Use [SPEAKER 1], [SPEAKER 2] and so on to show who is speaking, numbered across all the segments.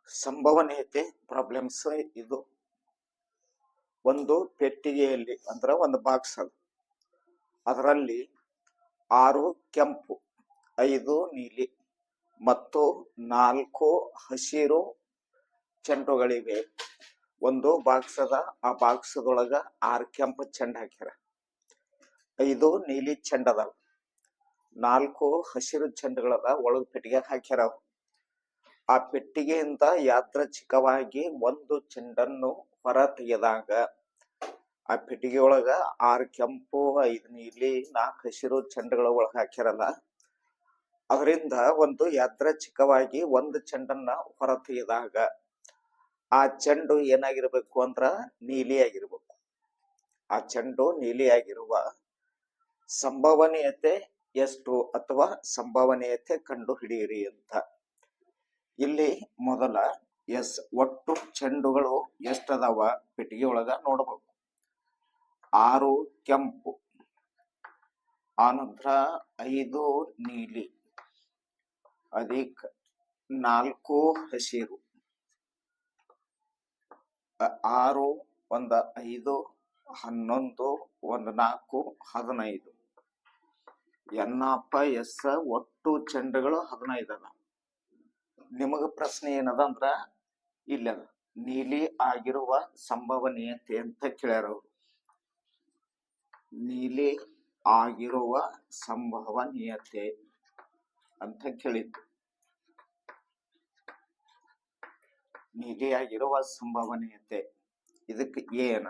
[SPEAKER 1] ಸಂಭವನೀಯತೆ ಪ್ರಾಬ್ಲಮ್ಸ್ ಇದು ಒಂದು ಪೆಟ್ಟಿಗೆಯಲ್ಲಿ ಅಂದ್ರೆ ಒಂದು ಬಾಕ್ಸ್ ಅದು. ಅದರಲ್ಲಿ 6 ಕೆಂಪು, 5 ನೀಲಿ ಮತ್ತು 4 ಹಸಿರು ಚೆಂಡುಗಳಿವೆ. ಒಂದು ಬಾಕ್ಸ್ ಅದ, ಆ ಬಾಕ್ಸದೊಳಗ 6 ಕೆಂಪು ಚೆಂಡು ಹಾಕ್ಯಾರ, 5 ನೀಲಿ ಚೆಂಡು ಅದಾವ, 4 ಹಸಿರು ಚೆಂಡುಗಳದ ಒಳಗ್ ಪೆಟ್ಟಿಗೆ ಹಾಕ್ಯಾರ. ಆ ಪೆಟ್ಟಿಗೆಯಿಂದ ಯಾದೃಚ್ಛಿಕವಾಗಿ ಒಂದು ಚೆಂಡನ್ನು ಹೊರ ತೆಗೆದಾಗ ಆ ಪೆಟ್ಟಿಗೆ ಒಳಗ 6 ಕೆಂಪು, 5 ನೀಲಿ, 4 ಹಸಿರು ಚೆಂಡುಗಳ ಒಳಗ ಹಾಕ್ಯಾರಲ್ಲ, ಅದರಿಂದ ಒಂದು ಯಾದೃಚ್ಛಿಕವಾಗಿ ಒಂದು ಚೆಂಡನ್ನ ಹೊರ ತೆಗೆದಾಗ ಆ ಚೆಂಡು ಏನಾಗಿರ್ಬೇಕು ಅಂದ್ರ ನೀಲಿ ಆಗಿರ್ಬೇಕು. ಆ ಚೆಂಡು ನೀಲಿ ಆಗಿರುವ ಸಂಭವನೀಯತೆ ಎಷ್ಟು ಅಥವಾ ಸಂಭವನೀಯತೆ ಕಂಡು ಹಿಡಿಯಿರಿ ಅಂತ. ಇಲ್ಲಿ ಮೊದಲ ಒಟ್ಟು ಚೆಂಡುಗಳು ಎಷ್ಟದಾವ ಪೆಟ್ಟಿಗೆ ಒಳಗ ನೋಡ್ಬೇಕು. 6 ಕೆಂಪು, ಆನಂತರ 5 ನೀಲಿ, ಅಧಿಕ 4 ಹಸಿರು, 6 1 5 11 1 4 15. ಎನ್ನಪ್ಪ ಒಟ್ಟು ಚೆಂಡುಗಳು 15 ಅದ. ನಿಮಗ ಪ್ರಶ್ನೆ ಏನದ ಅಂದ್ರ ಇಲ್ಲದ ನೀಲಿ ಆಗಿರುವ ಸಂಭವನೀಯತೆ ಅಂತ ಕೇಳ್ಯಾರ ಅವರು. ನೀಲಿ ಆಗಿರುವ ಸಂಭವನೀಯತೆ ಅಂತ ಕೇಳಿದ್ದು. ನೀಲಿ ಆಗಿರುವ ಸಂಭವನೀಯತೆ ಇದಕ್ಕೆ ಏನ?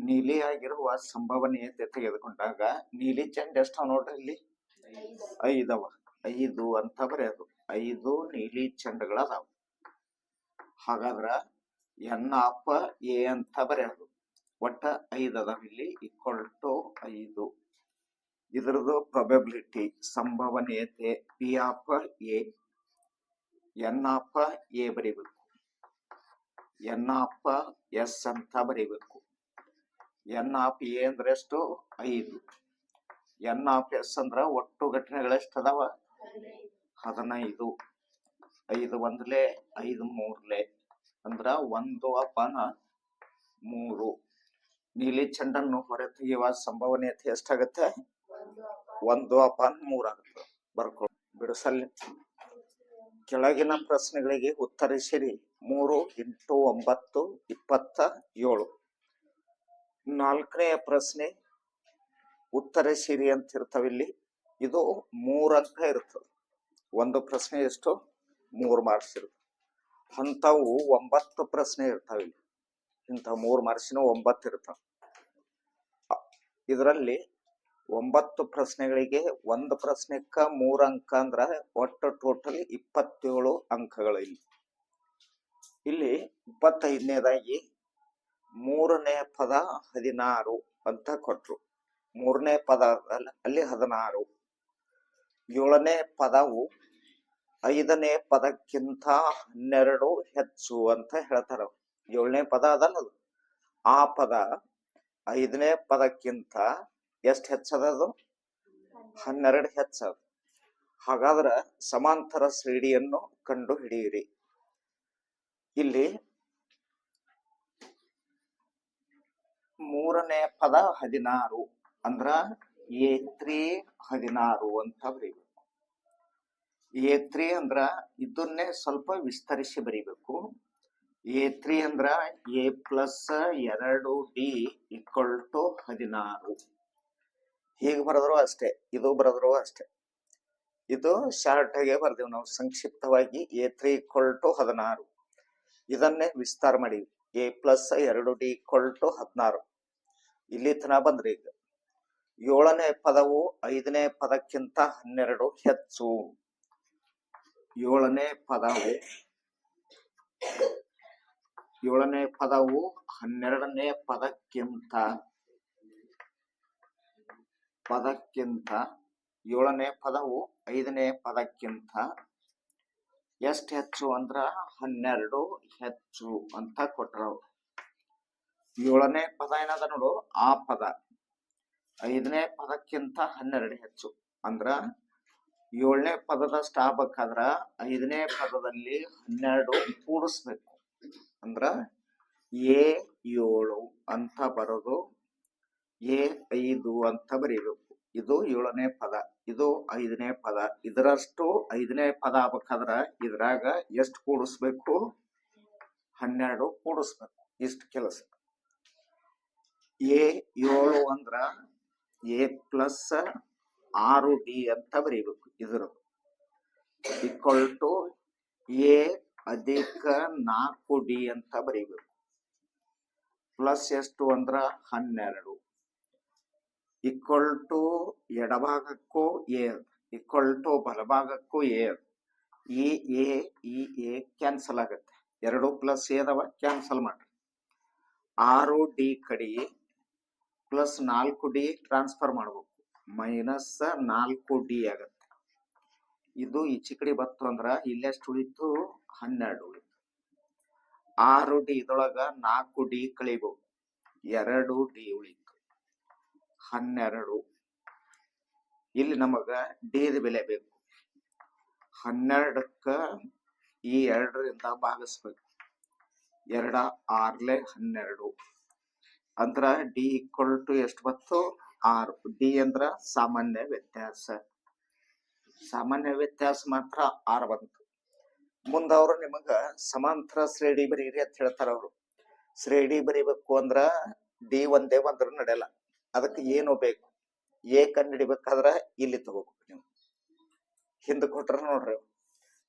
[SPEAKER 1] ನೀಲಿ ಆಗಿರುವ ಸಂಭವನೀಯತೆ ತೆಗೆದುಕೊಂಡಾಗ ನೀಲಿ ಚೆಂಡು ಎಷ್ಟಾವ ನೋಡ್ರಿ, ಇಲ್ಲಿ 5 ಅವ. 5 ಅಂತ ಬರೆಯೋದು. 5 ನೀಲಿ ಚೆಂಡುಗಳದಾವ. ಹಾಗಾದ್ರ ಎ ಅಂತ ಬರೆಯೋದು. ಒಟ್ಟ 5 ಅದಾವ ಇಲ್ಲಿ, = 5. ಇದ್ರದ್ದು ಪ್ರೊಬೆಬಿಲಿಟಿ ಸಂಭವನೀಯತೆ P(a), N(a) ಬರೀಬೇಕು, N(s) ಅಂತ ಬರೀಬೇಕು. N(a) ಅಂದ್ರೆ ಎಷ್ಟು? 5. N(s) ಅಂದ್ರ ಒಟ್ಟು ಘಟನೆಗಳೆಷ್ಟು ಅದಾವ? 15. 5 1 5 3 ಅಂದ್ರ 1/3. ನೀಲಿ ಚೆಂಡನ್ನು ಹೊರ ತೆಗೆಯುವ ಸಂಭವನೀಯತೆ ಎಷ್ಟಾಗತ್ತೆ? 1/3 ಆಗುತ್ತೆ. ಬರ್ಕೊಳ್ಳಿ, ಬಿಡಿಸಲ್ಲಿ. ಕೆಳಗಿನ ಪ್ರಶ್ನೆಗಳಿಗೆ ಉತ್ತರಿಸಿರಿ. 3 × 9 27. 4ನೇ ಪ್ರಶ್ನೆ ಉತ್ತರಿಸಿರಿ ಅಂತ ಇರ್ತಾವಿಲ್ಲಿ. ಇದು 3 ಅಂಕ ಇರ್ತದೆ. ಒಂದು ಪ್ರಶ್ನೆ ಎಷ್ಟು? 3 ಮಾರ್ಕ್ಸ್ ಇರುತ್ತೆ. ಅಂಥವು 9 ಪ್ರಶ್ನೆ ಇರ್ತಾವಿಲ್ಲಿ. ಇಂಥ 3 ಮಾರ್ಕ್ಸಿನ 9 ಇರ್ತಾವ. ಇದರಲ್ಲಿ 9 ಪ್ರಶ್ನೆಗಳಿಗೆ ಒಂದು ಪ್ರಶ್ನೆಕ್ಕ 3 ಅಂಕ ಅಂದ್ರ ಒಟ್ಟು ಟೋಟಲ್ 27 ಅಂಕಗಳು. ಇಲ್ಲಿ 25ನೇದಾಗಿ 3ನೇ ಪದ 16 ಅಂತ ಕೊಟ್ರು. 3ನೇ ಪದ ಅಲ್ಲಿ 16. 7ನೇ ಪದವು 5ನೇ ಪದಕ್ಕಿಂತ 12 ಹೆಚ್ಚು ಅಂತ ಹೇಳ್ತಾರ. 7ನೇ ಪದ ಅದಲ್ಲ, ಆ ಪದ 5ನೇ ಪದಕ್ಕಿಂತ ಎಷ್ಟು ಹೆಚ್ಚದದು? 12 ಹೆಚ್ಚದ. ಹಾಗಾದ್ರ ಸಮಾಂತರ ಶ್ರೇಣಿಯನ್ನು ಕಂಡು ಹಿಡಿಯಿರಿ. ಇಲ್ಲಿ 3ನೇ ಪದ 16 ಅಂದ್ರ A3 16 ಅಂತ ಬರೀಬೇಕು. A3 ಅಂದ್ರ ಇದನ್ನೇ ಸ್ವಲ್ಪ ವಿಸ್ತರಿಸಿ ಬರೀಬೇಕು. A3 ಅಂದ್ರ A + 2D = 16. ಹೀಗೆ ಬರೆದ್ರು ಅಷ್ಟೇ, ಇದು ಬರೆದ್ರು ಅಷ್ಟೇ. ಇದು ಶಾರ್ಟ್ ಆಗಿ ಬರ್ದೇವು ನಾವು ಸಂಕ್ಷಿಪ್ತವಾಗಿ. A3 = 16. ಇದನ್ನೇ ವಿಸ್ತಾರ ಮಾಡಿ A + 2D = 16. ಇಲ್ಲಿ ತನಕ ಬಂದ್ರಿ. ಈಗ 7ನೇ ಪದವು 5ನೇ ಪದಕ್ಕಿಂತ 12 ಹೆಚ್ಚು. 7ನೇ ಪದವು 12ನೇ ಪದಕ್ಕಿಂತ 7ನೇ ಪದವು 5ನೇ ಪದಕ್ಕಿಂತ ಎಷ್ಟು ಹೆಚ್ಚು ಅಂದ್ರ 12 ಹೆಚ್ಚು ಅಂತ ಕೊಟ್ರು. 7ನೇ ಪದ ಏನದ ನೋಡು, ಆ ಪದ 5ನೇ ಪದಕ್ಕಿಂತ 12 ಹೆಚ್ಚು ಅಂದ್ರ 7ನೇ ಪದದಷ್ಟು ಆಗ್ಬೇಕಾದ್ರ 5ನೇ ಪದದಲ್ಲಿ 12 ಕೂಡಿಸ್ಬೇಕು. ಅಂದ್ರ ಎ 7 ಅಂತ ಬರೋದು ಎ 5 ಅಂತ ಬರೀಬೇಕು. ಇದು 7ನೇ ಪದ, ಇದು 5ನೇ ಪದ. ಇದರಷ್ಟು 5ನೇ ಪದ ಆಗ್ಬೇಕಾದ್ರ ಇದ್ರಾಗ ಎಷ್ಟು ಕೂಡಿಸ್ಬೇಕು? 12 ಕೂಡಿಸ್ಬೇಕು. ಇಷ್ಟು ಕೆಲಸ. ಎ 7 ಅಂದ್ರ ಎ ಪ್ಲಸ್ 6d ಅಂತ ಬರೀಬೇಕು. ಇದ್ರ ಈಕ್ವಲ್ ಟು ಎ ಅಧಿಕ 4d ಅಂತ ಬರೀಬೇಕು. ಪ್ಲಸ್ ಎಷ್ಟು ಅಂದ್ರ 12 ಈಕ್ವಲ್ ಟು ಎಡಭಾಗಕ್ಕೂ ಎ ಈಕ್ವಲ್ ಟು ಬಲಭಾಗಕ್ಕೂ ಎ. ಈ ಎ ಕ್ಯಾನ್ಸಲ್ ಆಗತ್ತೆ. 2 ಪ್ಲಸ್ ಎ ಅದಾವ, ಕ್ಯಾನ್ಸಲ್ ಮಾಡ್ರಿ. 6d ಕಡಿ ಪ್ಲಸ್ 4d ಟ್ರಾನ್ಸ್ಫರ್ ಮಾಡ್ಬೇಕು. ಮೈನಸ್ 4d ಆಗತ್ತೆ. ಇದು ಈಚೆ ಕಡೆ ಬತ್ತು ಅಂದ್ರ ಇಲ್ಲೆಷ್ಟು ಉಳಿತು? 12 ಉಳಿತು. 6d ಇದೊಳಗ 4d ಕಳಿಬೇಕು, 2d ಉಳಿತು, 12. ಇಲ್ಲಿ ನಮಗ ಡಿ ದ ಬೆಲೆ ಬೇಕು. 12ಕ್ಕ ಈ 2ರಿಂದ ಭಾಗಿಸ್ಬೇಕು. 2 6 12 ಅಂದ್ರ ಡಿ ಈಕ್ವಲ್ ಟು ಎಷ್ಟು ಬತ್ತು? 6. ಡಿ ಅಂದ್ರ ಸಾಮಾನ್ಯ ವ್ಯತ್ಯಾಸ. ಸಾಮಾನ್ಯ ವ್ಯತ್ಯಾಸ ಮಾತ್ರ 6 ಬಂತು. ಮುಂದವ್ರು ನಿಮಗ ಸಮಾಂತರ ಶ್ರೇಣಿ ಬರೀರಿ ಅಂತ ಹೇಳ್ತಾರ. ಅವರು ಶ್ರೇಣಿ ಬರೀಬೇಕು ಅಂದ್ರ ಡಿ ಒಂದೇ ಬಂದ್ರ ನಡೆಯಲ್ಲ. ಅದಕ್ಕೆ ಏನು ಬೇಕು? ಎ ಕಂಡಿಡಿಬೇಕಾದ್ರ ಇಲ್ಲಿ ತಗೋಬೇಕು. ನೀವು ಹಿಂದೆ ಕೊಟ್ರ ನೋಡ್ರಿ,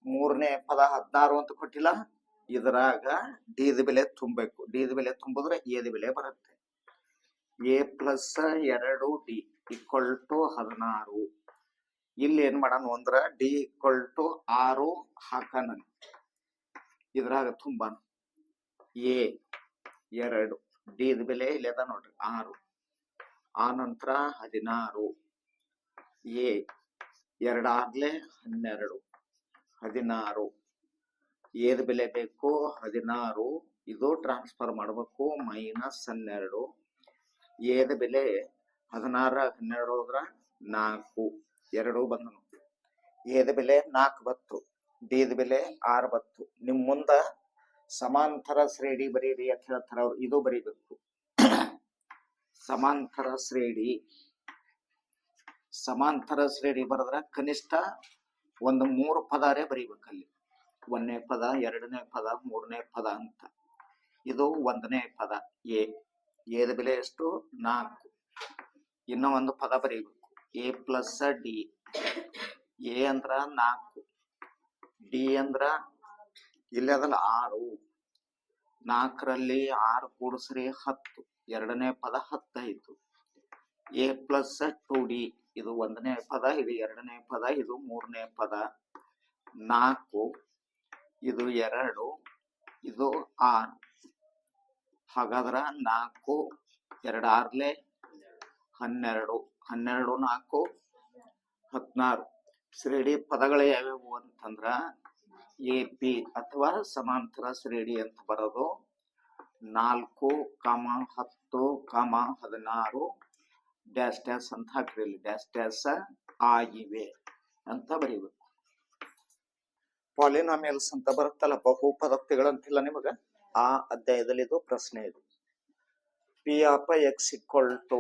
[SPEAKER 1] 3ನೇ ಪದ 16 ಅಂತ ಕೊಟ್ಟಿಲ್ಲ, ಇದ್ರಾಗ ಡಿ ದ ಬೆಲೆ ತುಂಬಬೇಕು. ಡಿ ದ ಬೆಲೆ ತುಂಬಿದ್ರೆ ಎ ದ ಬೆಲೆ ಬರುತ್ತೆ. A plus 2d equal to 16. ಇಲ್ಲಿ ಏನ್ ಮಾಡೋಣ ಅಂದ್ರ ಡಿ ಈಕ್ವಲ್ ಟು 6 ಹಾಕೋಣ. ಇದ್ರಾಗ ತುಂಬಾನ ಎ 2 ಡಿ ದ ಬೆಲೆ ಇಲ್ಲಿ ಅದ ನೋಡ್ರಿ 6. ಆ ನಂತರ 16 ಎ 2 6 12 16. ಏದ ಬೆಲೆ ಬೇಕು? 16. ಇದು ಟ್ರಾನ್ಸ್ಫರ್ ಮಾಡಬೇಕು. ಮೈನಸ್ 12. ಏದ ಬೆಲೆ 16 12 ಹೋದ್ರ 4. 2 ಬಂದನು. ಏದ ಬೆಲೆ 4 ಬತ್ತು. ಡಿದ ಬೆಲೆ 6 ಬತ್ತು. ನಿಮ್ ಮುಂದ ಸಮಾಂತರ ಶ್ರೇಣಿ ಬರೀರಿ ಅಂತ ಹೇಳ್ತಾರ ಅವ್ರು. ಇದು ಬರೀಬೇಕು. ಸಮಾಂತರ ಶ್ರೇಣಿ. ಸಮಾಂತರ ಶ್ರೇಣಿ ಬರದ್ರ ಕನಿಷ್ಠ ಒಂದು 3 ಪದಾರೇ ಬರೀಬೇಕಲ್ಲಿ. 1ನೇ ಪದ, 2ನೇ ಪದ, 3ನೇ ಪದ ಅಂತ. ಇದು 1ನೇ ಪದ ಎ. ಎದ ಬೆಲೆ ಎಷ್ಟು? 4. ಇನ್ನೂ ಒಂದು ಪದ ಬರೀಬೇಕು. A plus D. ಎ ಅಂದ್ರ 4, ಡಿ ಅಂದ್ರ ಇಲ್ಲಿ ಅದಲ್ಲ 6. 4ರಲ್ಲಿ 6 ಕೂಡಿಸ್ರಿ 10. 2ನೇ ಪದ 10 ಆಯ್ತು. A plus 2d. ಇದು 1ನೇ ಪದ, ಇದು 2ನೇ ಪದ, ಇದು 3ನೇ ಪದ. 4 ಇದು 2, ಇದು 6. ಹಾಗಾದ್ರ 4 2 6 12 12 4 16. ಶ್ರೇಣಿ ಪದಗಳು ಯಾವ್ಯಾವು ಅಂತಂದ್ರ ಎ ಪಿ ಅಥವಾ ಸಮಾಂತರ ಶ್ರೇಣಿ ಅಂತ ಬರೋದು 4, 10, 16 ಡ್ಯಾಶ್ ಡ್ಯಾಶ್ ಅಂತ ಹಾಕ್ರಿ. ಇಲ್ಲಿ ಡ್ಯಾಶ್ ಡ್ಯಾಶ್ ಆಗಿವೆ ಅಂತ ಬರೀಬೇಕು. ಪಾಲಿನಾಮಿಯಲ್ಸ್ ಅಂತ ಬರುತ್ತಲ್ಲ, ಬಹುಪದೋಕ್ತಿಗಳಂತಿಲ್ಲ ನಿಮಗ, ಆ ಅಧ್ಯಾಯದಲ್ಲಿ ಇದು ಪ್ರಶ್ನೆ ಇದೆ. P of x equal to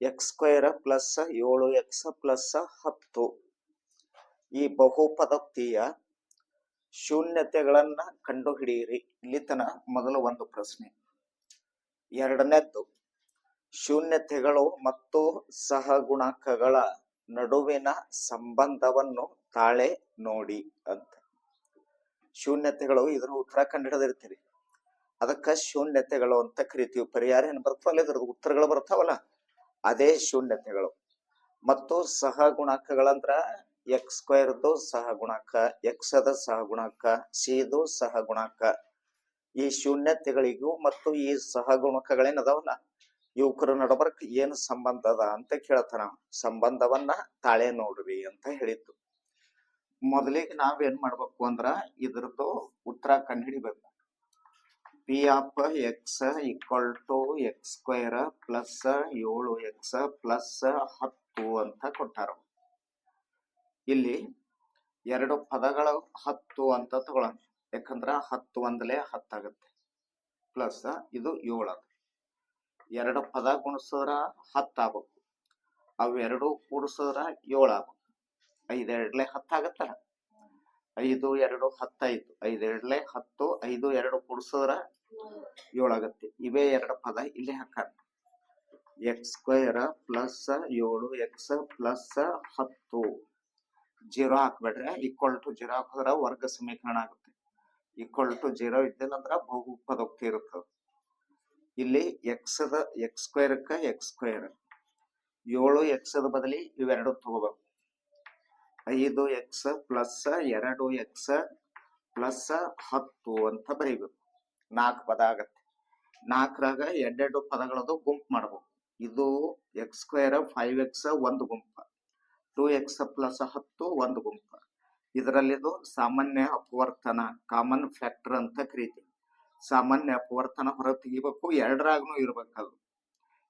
[SPEAKER 1] x square plus 7x plus 10. ಈ ಬಹುಪದೋಕ್ತಿಯ ಶೂನ್ಯತೆಗಳನ್ನ ಕಂಡುಹಿಡಿಯಿರಿ. ಇಲ್ಲಿ ತನ ಮೊದಲು ಒಂದು ಪ್ರಶ್ನೆ. ಎರಡನೇದ್ದು, ಶೂನ್ಯತೆಗಳು ಮತ್ತು ಸಹಗುಣಕಗಳ ನಡುವಿನ ಸಂಬಂಧವನ್ನು ತಾಳೆ ನೋಡಿ ಅಂತ. ಶೂನ್ಯತೆಗಳು ಇದ್ರ ಉತ್ತರ ಕಂಡುಹಿಡಿದಿರ್ತೀರಿ. ಅದಕ್ಕ ಶೂನ್ಯತೆಗಳು ಅಂತ ಕರಿತೀವಿ. ಪರಿಹಾರ ಏನ್ ಬರ್ತಾವಲ್ಲ, ಇದ್ರದ್ದು ಉತ್ತರಗಳು ಬರ್ತಾವಲ್ಲ, ಅದೇ ಶೂನ್ಯತೆಗಳು. ಮತ್ತು ಸಹಗುಣಕಗಳಂದ್ರ ಎಕ್ಸ್ ಸ್ಕ್ವೇರ್ದು ಸಹಗುಣಕ, ಎಕ್ಸ್ ಅದ ಸಹಗುಣಕ, ಸಿದು ಸಹಗುಣಕ. ಈ ಶೂನ್ಯತೆಗಳಿಗೂ ಮತ್ತು ಈ ಸಹಗುಣಕಗಳೇನದಾವಲ್ಲ, ಇವುಕರ ನಡಬರ್ಕ್ ಏನ್ ಸಂಬಂಧ ಅದ ಅಂತ ಕೇಳ್ತಾನ. ಸಂಬಂಧವನ್ನ ತಾಳೆ ನೋಡ್ರಿ ಅಂತ ಹೇಳಿತ್ತು. ಮೊದಲಿಗೆ ನಾವೇನ್ ಮಾಡ್ಬೇಕು ಅಂದ್ರ ಇದ್ರದ್ದು ಉತ್ತರ ಕಂಡುಹಿಡಿಬೇಕು. P of x equal to x square plus 7x plus 10 ಅಂತ ಕೊಟ್ಟಾರ. ಇಲ್ಲಿ ಎರಡು ಪದಗಳ 10 ಅಂತ ತಗೊಳ್ಳೋಣ. ಯಾಕಂದ್ರ 10 ಒಂದಲೇ 10 ಆಗುತ್ತೆ. ಪ್ಲಸ್ ಇದು 7 ಎರಡು ಪದ ಗುಣಿಸಿದ್ರ 10 ಆಗ್ಬೇಕು. ಅವೆರಡು ಕೂಡಿಸಿದ್ರ 7 ಆಗ್ಬೇಕು. 5 ಎರಡ್ಲೆ 10 ಆಗತ್ತಲ್ಲ. 5 2 10 ಆಯ್ತು. 5 ಎರಡ್ಲೆ 10, 5 2 ಕೂಡಿಸಿದ್ರ 7 ಆಗತ್ತೆ. ಇವೇ ಎರಡು ಪದ ಇಲ್ಲಿ ಹಾಕೋಣ. x² ಪ್ಲಸ್ 7x ಪ್ಲಸ್ 10 0 ಹಾಕ್ಬೇಡ್ರೆ ಈಕ್ವಲ್ ಟು 0 ಹಾಕಿದ್ರೆ ವರ್ಗ ಸಮೀಕರಣ ಆಗುತ್ತೆ. ಈಕ್ವಲ್ ಟು 0 ಇದ್ದಿಲ್ಲ ಅಂದ್ರ ಬಹುಪದೋಕ್ತಿ ಇರುತ್ತದೆ. ಇಲ್ಲಿ x² ಕ್ಕ x², 7x ಬದಲಿ ಇವೆರಡು ತಗೋಬೇಕು. 5x ಪ್ಲಸ್ 2x ಪ್ಲಸ್ 10 ಅಂತ ಬರೀಬೇಕು. 4 ಪದ ಆಗತ್ತೆ. 4ರಾಗ ಎರಡೆರಡು ಪದಗಳದು ಗುಂಪು ಮಾಡ್ಬೇಕು. ಇದು x² 5x ಒಂದು ಗುಂಪ, 2x ಪ್ಲಸ್ 10 ಒಂದು ಗುಂಪ. ಇದರಲ್ಲಿದು ಸಾಮಾನ್ಯ ಅಪವರ್ತನ, ಕಾಮನ್ ಫ್ಯಾಕ್ಟರ್ ಅಂತ ಕರೀತೀವಿ. ಸಾಮಾನ್ಯ ಅಪವರ್ತನ ಹೊರ ತೆಗಿಬೇಕು. ಎರಡರಾಗೂ ಇರ್ಬೇಕದು.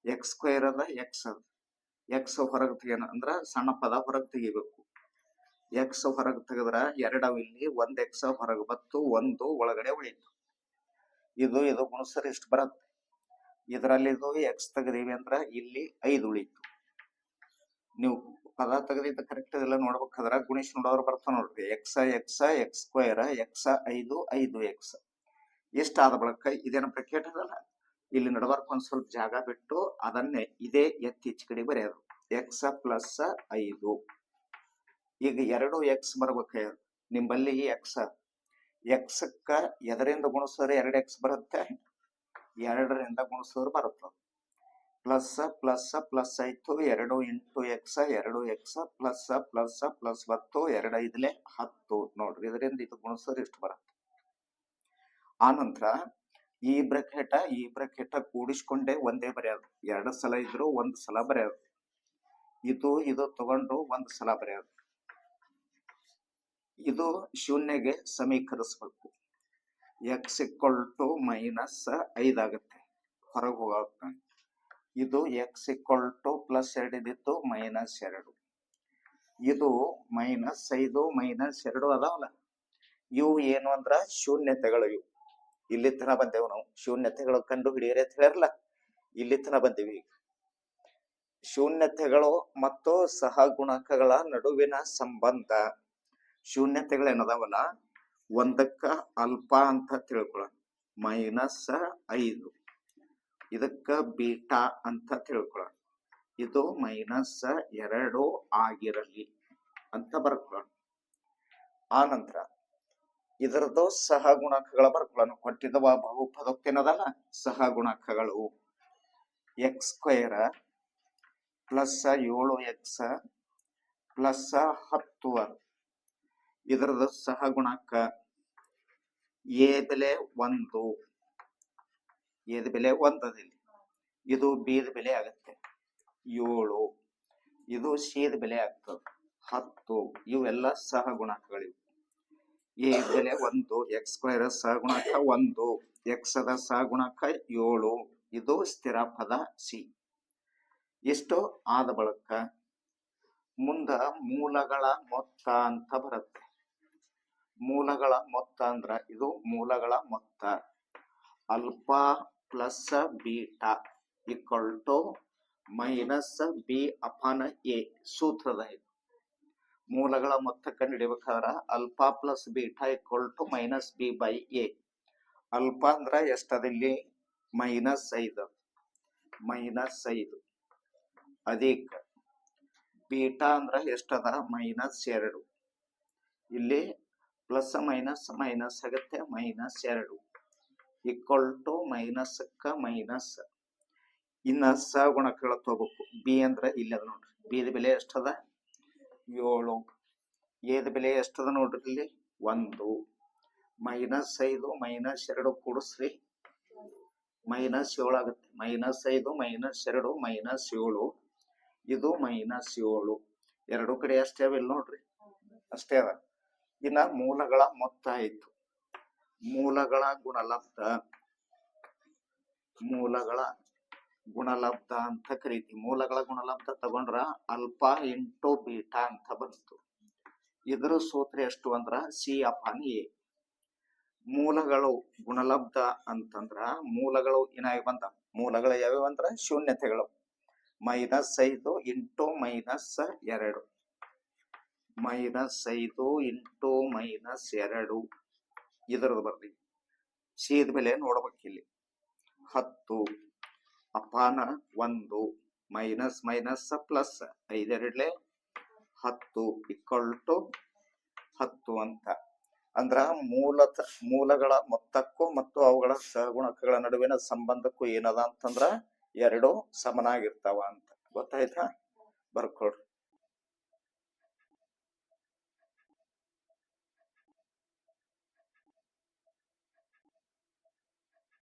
[SPEAKER 1] x² ಅದ x ಹೊರಗೆ ತೆಗಿಯೋಣ ಅಂದ್ರ ಸಣ್ಣ ಪದ ಹೊರಗೆ ತೆಗಿಬೇಕು. x ಹೊರಗೆ ತೆಗೆದ್ರ ಎರಡವು ಇಲ್ಲಿ, 1x ಹೊರಗೆ ಬತ್ತು, 1 ಒಳಗಡೆ ಉಳಿತು. ಇದು ಗುಣಿಸರ್ ಇಷ್ಟು ಬರುತ್ತೆ. ಇದರಲ್ಲಿ ಇದು x ತೆಗೆದೀವಿ ಅಂದ್ರ ಇಲ್ಲಿ 5 ಉಳಿತು. ನೀವು ಪದ ತೆಗೆದಿದ್ದ ಕರೆಕ್ಟ್ ಎಲ್ಲ ನೋಡ್ಬೇಕಾದ್ರ ಗುಣಿಸಿ ನೋಡೋರು ಬರ್ತಾವ ನೋಡ್ರಿ. x² x 5 5x ಇಷ್ಟ ಆದ ಬಳಕ ಇದೇನು ಬ್ರಾಕೆಟ್ ಅದಲ್ಲ, ಇಲ್ಲಿ ನಡಬರ್ಕ್ ಒಂದ್ ಸ್ವಲ್ಪ ಜಾಗ ಬಿಟ್ಟು ಅದನ್ನೇ ಇದೇ ಎತ್ತಿ ಈಚೆ ಕಡೆ ಬರೆಯೋದು. x plus 5. ಈಗ 2x ಬರ್ಬೇಕ ನಿಂಬಲ್ಲಿ. x ಕ್ಕ ಎದರಿಂದ ಗುಣಿಸಿದ್ರೆ 2x ಬರುತ್ತೆ, 2ರಿಂದ ಗುಣಿಸಿದ್ರೆ ಬರುತ್ತೆ. ಪ್ಲಸ್ ಪ್ಲಸ್ ಪ್ಲಸ್ ಆಯ್ತು. 2 into x 2x plus plus plus 10, 2 5 10 ನೋಡ್ರಿ. ಇದರಿಂದ ಇದು ಗುಣಿಸಿದ್ರೆ ಇಷ್ಟು ಬರುತ್ತೆ. ಆನಂತರ ಈ ಬ್ರಾಕೆಟ್ ಕೂಡಿಸ್ಕೊಂಡೆ ಒಂದೇ ಬರೆಯೋದು. 2 ಸಲ ಇದ್ರು 1 ಸಲ ಬರೆಯೋದು. ಇದು ತಗೊಂಡು 1 ಸಲ ಬರೆಯೋದು. ಇದು ಶೂನ್ಯಗೆ ಸಮೀಕರಿಸಬೇಕು. x = -5 ಆಗುತ್ತೆ ಹೊರಗೆ ಹೋಗೋಕೆ. ಇದು x = +2 ಇದ್ದಿದ್ದು -2. ಇದು -5 -2 ಅದಾವಲ್ಲ, ಇವು ಏನು ಅಂದ್ರ ಶೂನ್ಯತೆಗಳು. ಇವು ಇಲ್ಲಿ ತನ ಬಂದೇವು ನಾವು. ಶೂನ್ಯತೆಗಳು ಕಂಡು ಹಿಡಿಯರಿ ಅಂತ ಹೇಳಿರಲ್ಲ, ಇಲ್ಲಿ ತನ ಬಂದಿವಿ. ಶೂನ್ಯತೆಗಳು ಮತ್ತು ಸಹಗುಣಕಗಳ ನಡುವಿನ ಸಂಬಂಧ. ಶೂನ್ಯತೆಗಳೇನದಾವಲ್ಲ, ಒಂದಕ್ಕ ಅಲ್ಪಾ ಅಂತ ತಿಳ್ಕೊಳ್ಳೋಣ, -5. ಇದಕ್ಕ ಬೀಟಾ ಅಂತ ತಿಳ್ಕೊಳ್ಳೋಣ, ಇದು -2 ಆಗಿರಲಿ ಅಂತ ಬರ್ಕೊಳ್ಳೋಣ. ಆನಂತರ ಇದರದ್ದು ಸಹಗುಣಕಗಳ ಬರ್ಕೊಳ್ಳೋಣ. ಕೊಟ್ಟಿದ್ದವ ಬಹುಪದೋಕ್ತಿನದಲ್ಲ, ಸಹಗುಣಕಗಳು x² ಪ್ಲಸ್ 7x ಪ್ಲಸ್ 10. ಇದರದ್ದು ಸಹಗುಣಕ a ಬೆಲೆ 1, ಎದ ಬೆಲೆ 1 ಅದಿಲ್ಲಿ. ಇದು b ದ ಬೆಲೆ ಆಗುತ್ತೆ 7, ಇದು c ದ ಬೆಲೆ ಆಗ್ತದೆ 10. ಇವೆಲ್ಲ ಸಹಗುಣಕಗಳಿವು. a ಬೆಲೆ 1, x² ಸಹಗುಣಕ 1, x ದ ಸಹಗುಣಕ 7. ಇದು ಸ್ಥಿರ ಪದ c. ಇಷ್ಟು ಆದ ಬಳಕ ಮುಂದ ಮೂಲಗಳ ಮೊತ್ತ ಅಂತ ಬರುತ್ತೆ. ಮೂಲಗಳ ಮೊತ್ತ ಅಂದ್ರ ಇದು ಮೂಲಗಳ ಮೊತ್ತ. ಅಲ್ಫಾ ಪ್ಲಸ್ ಬೀಟಾ = -b/a ಸೂತ್ರದ ಇದು. ಮೂಲಗಳ ಮೊತ್ತ ಕಂಡು ಹಿಡಿಬೇಕಾದ್ರ alpha plus beta = -b/a. Alpha ಅಂದ್ರ ಎಷ್ಟದಿಲ್ಲಿ -5 ಅಧಿಕ ಬೀಟಾ ಅಂದ್ರ ಎಷ್ಟದ -2. ಇಲ್ಲಿ ಪ್ಲಸ್ ಮೈನಸ್ ಮೈನಸ್ ಆಗುತ್ತೆ, -2 = ಮೈನಸ್. ಇನ್ನ ಸಹಗುಣಕಗಳ ತಗೋಬೇಕು. ಬಿ ಅಂದ್ರ ಇಲ್ಲಿ ಅದ ನೋಡ್ರಿ. ಬಿ ದ ಬೆಲೆ ಎಷ್ಟದ 7, ಎ ದ ಬೆಲೆ ಎಷ್ಟದ ನೋಡ್ರಿ ಇಲ್ಲಿ 1. -5 -2 ಕೂಡಿಸ್ರಿ -7 ಆಗುತ್ತೆ. -5 -2 -7. ಇದು -7. ಎರಡು ಕಡೆ ಅಷ್ಟೇ ಅವಿಲ್ಲ ನೋಡ್ರಿ, ಅಷ್ಟೇ ಅದ. ಇನ್ನ ಮೂಲಗಳ ಮೊತ್ತ ಆಯ್ತು. ಮೂಲಗಳ ಗುಣಲಬ್ಧ ಅಂತ ಕರಿತೀವಿ. ಮೂಲಗಳ ಗುಣಲಬ್ಧ ತಗೊಂಡ್ರ ಅಲ್ಫಾ ಇಂಟು ಬೀಟಾ ಅಂತ ಬಂತು. ಇದರ ಸೂತ್ರ ಎಷ್ಟು ಅಂದ್ರ ಸಿ ಅಪಾನ್ ಎ. ಮೂಲಗಳು ಗುಣಲಬ್ಧ ಅಂತಂದ್ರ ಮೂಲಗಳು ಏನಾಗಿ ಬಂದ, ಮೂಲಗಳು ಯಾವ್ಯಾವ ಅಂದ್ರ ಶೂನ್ಯತೆಗಳು. -5 ಇಂಟು -2 -5 ಇಂಟು -2 ಇದರದ್ದು ಬರ್ರಿ. ಸಿ ದ ಬೆಲೆ ನೋಡ್ಬೇಕಿಲ್ಲಿ. 10 ಅಪಾನ 1 minus minus plus 5 2 10 equal to 10 ಅಂತ. ಅಂದ್ರ ಮೂಲಗಳ ಮೊತ್ತಕ್ಕೂ ಮತ್ತು ಅವುಗಳ ಸಹಗುಣಕಗಳ ನಡುವಿನ ಸಂಬಂಧಕ್ಕೂ ಏನದ ಅಂತಂದ್ರ ಎರಡು ಸಮನಾಗಿರ್ತಾವ ಅಂತ. ಗೊತ್ತಾಯ್ತಾ? ಬರ್ಕೊಡ್ರಿ.